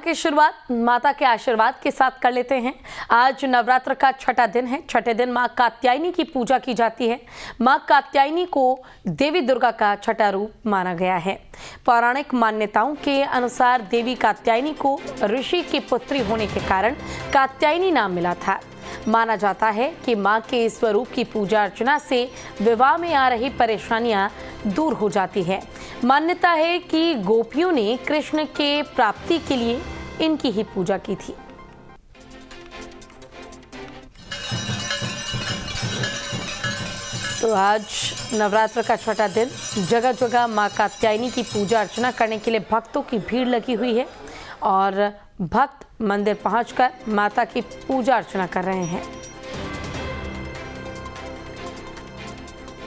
की शुरुआत माता के आशीर्वाद के साथ कर लेते हैं। आज नवरात्र का छठा दिन है। छठे दिन मां कात्यायनी की पूजा की जाती है। मां कात्यायनी को देवी दुर्गा का छठा रूप माना गया है। पौराणिक मान्यताओं के अनुसार देवी कात्यायनी को ऋषि की पुत्री होने के कारण कात्यायनी नाम मिला था। माना जाता है कि मां के इस स्वरूप की पूजा अर्चना से विवाह में आ रही परेशानियां दूर हो जाती है। मान्यता है कि गोपियों ने कृष्ण के प्राप्ति के लिए इनकी ही पूजा की थी। तो आज नवरात्र का छठा दिन, जगह जगह मां कात्यायनी की पूजा अर्चना करने के लिए भक्तों की भीड़ लगी हुई है और भक्त मंदिर पहुंचकर माता की पूजा अर्चना कर रहे हैं।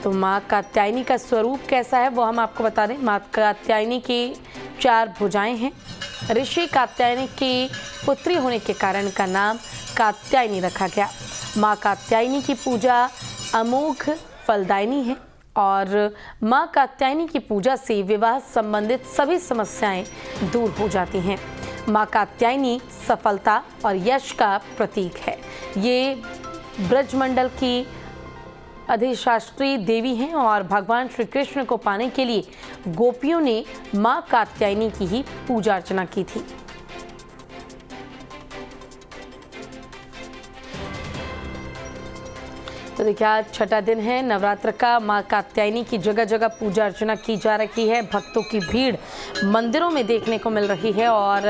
तो मां कात्यायनी का स्वरूप कैसा है वो हम आपको बता दें। मां कात्यायनी की 4 भुजाएं हैं। ऋषि कात्यायनी की पुत्री होने के कारण का नाम कात्यायनी रखा गया। मां कात्यायनी की पूजा अमोघ फलदायिनी है और मां कात्यायनी की पूजा से विवाह संबंधित सभी समस्याएं दूर हो जाती हैं। मां कात्यायनी सफलता और यश का प्रतीक है। ये ब्रजमंडल की अधिशास्त्री देवी हैं और भगवान श्री कृष्ण को पाने के लिए गोपियों ने मां कात्यायनी की ही पूजा अर्चना की थी। तो देखिए, आज छठा दिन है नवरात्र का। मां कात्यायनी की जगह जगह पूजा अर्चना की जा रही है। भक्तों की भीड़ मंदिरों में देखने को मिल रही है और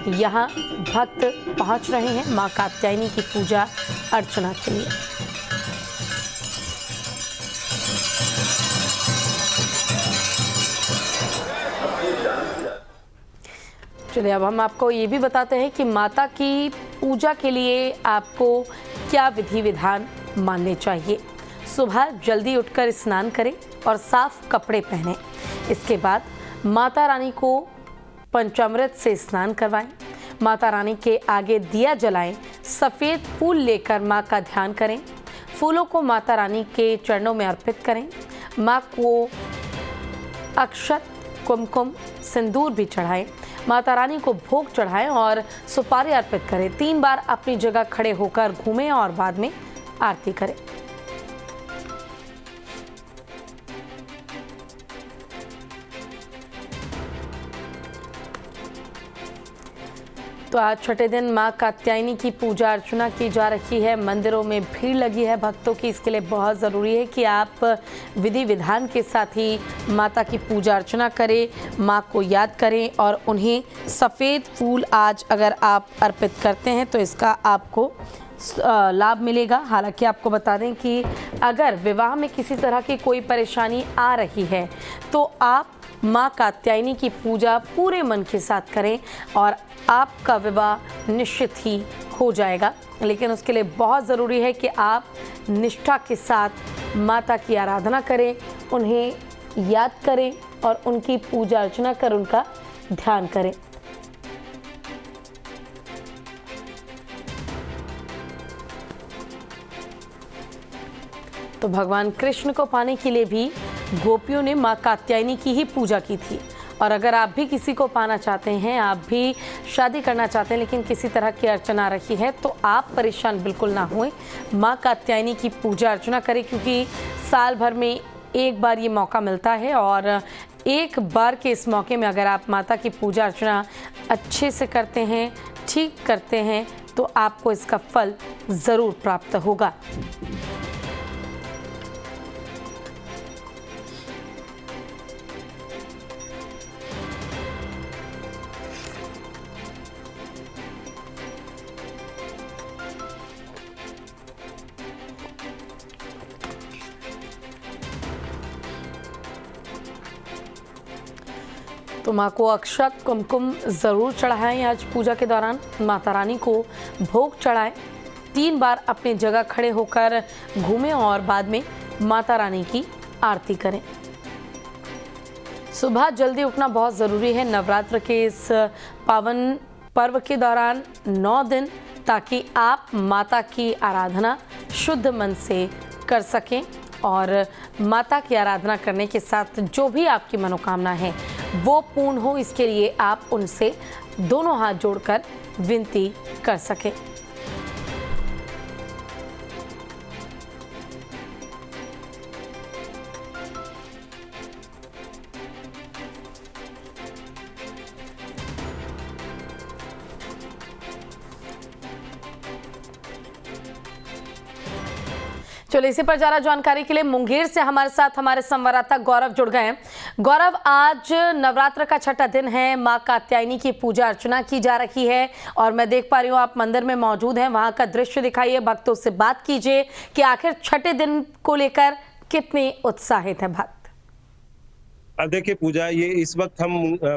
यहाँ भक्त पहुँच रहे हैं मां कात्यायनी की पूजा अर्चना के लिए। चलिए, अब हम आपको ये भी बताते हैं कि माता की पूजा के लिए आपको क्या विधि विधान मानने चाहिए। सुबह जल्दी उठकर स्नान करें और साफ कपड़े पहनें। इसके बाद माता रानी को पंचामृत से स्नान करवाएं। माता रानी के आगे दिया जलाएं। सफ़ेद फूल लेकर माँ का ध्यान करें। फूलों को माता रानी के चरणों में अर्पित करें। माँ को अक्षत, कुमकुम, सिंदूर भी चढ़ाएं। माता रानी को भोग चढ़ाएं और सुपारी अर्पित करें। 3 बार अपनी जगह खड़े होकर घूमें और बाद में आरती करें। तो आज छठे दिन मां कात्यायनी की पूजा अर्चना की जा रही है। मंदिरों में भीड़ लगी है भक्तों की। इसके लिए बहुत ज़रूरी है कि आप विधि विधान के साथ ही माता की पूजा अर्चना करें, मां को याद करें और उन्हें सफ़ेद फूल आज अगर आप अर्पित करते हैं तो इसका आपको लाभ मिलेगा। हालांकि आपको बता दें कि अगर विवाह में किसी तरह की कोई परेशानी आ रही है तो आप मां कात्यायनी की पूजा पूरे मन के साथ करें और आपका विवाह निश्चित ही हो जाएगा। लेकिन उसके लिए बहुत ज़रूरी है कि आप निष्ठा के साथ माता की आराधना करें, उन्हें याद करें और उनकी पूजा अर्चना कर उनका ध्यान करें। तो भगवान कृष्ण को पाने के लिए भी गोपियों ने मां कात्यायनी की ही पूजा की थी। और अगर आप भी किसी को पाना चाहते हैं, आप भी शादी करना चाहते हैं लेकिन किसी तरह की अड़चन आ रही है, तो आप परेशान बिल्कुल ना होएं। मां कात्यायनी की पूजा अर्चना करें क्योंकि साल भर में एक बार ये मौका मिलता है और एक बार के इस मौके में अगर आप माता की पूजा अर्चना अच्छे से करते हैं, ठीक करते हैं, तो आपको इसका फल ज़रूर प्राप्त होगा। तो माँ को अक्षत, कुमकुम ज़रूर चढ़ाएं। आज पूजा के दौरान माता रानी को भोग चढ़ाएं। 3 बार अपनी जगह खड़े होकर घूमें और बाद में माता रानी की आरती करें। सुबह जल्दी उठना बहुत ज़रूरी है नवरात्र के इस पावन पर्व के दौरान 9 दिन, ताकि आप माता की आराधना शुद्ध मन से कर सकें और माता की आराधना करने के साथ जो भी आपकी मनोकामना है वो पूर्ण हो, इसके लिए आप उनसे दोनों हाथ जोड़कर विनती कर सकें। चलिए, इसी पर ज्यादा जानकारी के लिए मुंगेर से हमारे साथ हमारे संवाददाता गौरव जुड़ गए हैं। गौरव, आज नवरात्र का छठा दिन है, मां कात्यायनी की पूजा अर्चना की जा रही है और मैं देख पा रही हूँ आप मंदिर में मौजूद हैं। वहां का दृश्य दिखाइए, भक्तों से बात कीजिए कि आखिर छठे दिन को लेकर कितने उत्साहित हैं भक्त। देखिए पूजा, ये इस वक्त हम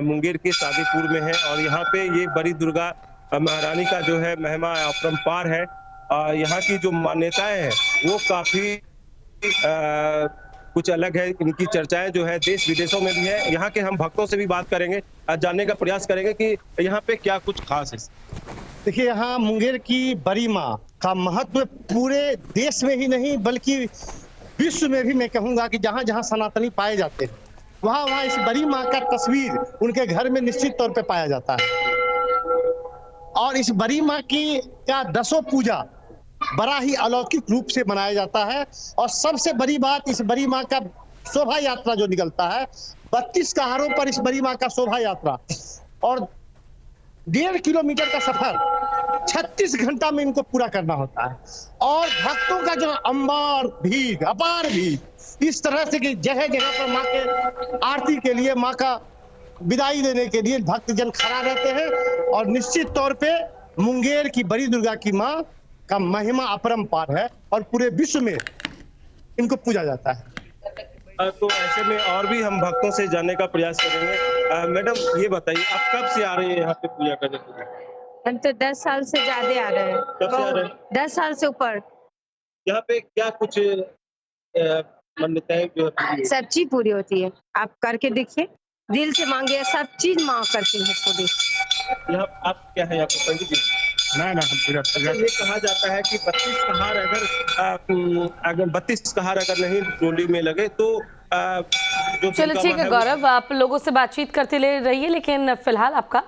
मुंगेर के शादीपुर में हैं और यहाँ पे ये बड़ी दुर्गा महारानी का जो है महिमा अपरंपार है। यहाँ की जो मान्यताएं हैं वो काफी कुछ अलग है। इनकी चर्चाएं जो है देश विदेशों में भी है। यहाँ के हम भक्तों से भी बात करेंगे, जानने का प्रयास करेंगे कि यहाँ पे क्या कुछ खास है। देखिए, यहाँ मुंगेर की बड़ी माँ का महत्व पूरे देश में ही नहीं बल्कि विश्व में भी मैं कहूँगा कि जहाँ जहाँ सनातनी पाए जाते हैं वहाँ इस बड़ी माँ का तस्वीर उनके घर में निश्चित तौर पे पाया जाता है। और इस बड़ी माँ की का दसों पूजा बड़ा ही अलौकिक रूप से मनाया जाता है। और सबसे बड़ी बात, इस बड़ी माँ का शोभा यात्रा जो निकलता है 32 कहारों पर, इस बड़ी माँ का शोभा यात्रा और 1.5 किलोमीटर का सफर 36 घंटा में इनको पूरा करना होता है। और भक्तों का जो अपार भीड़ इस तरह से कि जगह जगह पर माँ के आरती के लिए, माँ का विदाई देने के लिए भक्तजन खड़ा रहते हैं। और निश्चित तौर पे मुंगेर की बड़ी दुर्गा की माँ का महिमा अपरंपार है और पूरे विश्व में इनको पूजा जाता है। तो ऐसे में और भी हम भक्तों से जानने का प्रयास करेंगे। मैडम, ये बताइए आप कब से आ रहे हैं यहाँ पे पूजा करने के लिए? हम तो 10 साल से ज्यादा आ रहे हैं। कब से आ रहे हैं? 10 साल से ऊपर। यहाँ पे क्या कुछ मान्यताएं जो है सब चीज पूरी होती है, आप करके देखिए, दिल से मांगे सब चीज माँ करती है पूरी। यहाँ आप क्या है यहाँ पे पंडित जी? ना ये कहा जाता है कि 32 कहार अगर 32 कहार अगर नहीं डोली में लगे तो जो चलिए ठीक है गौरव, आप लोगों से बातचीत करते रहिए, लेकिन फिलहाल आपका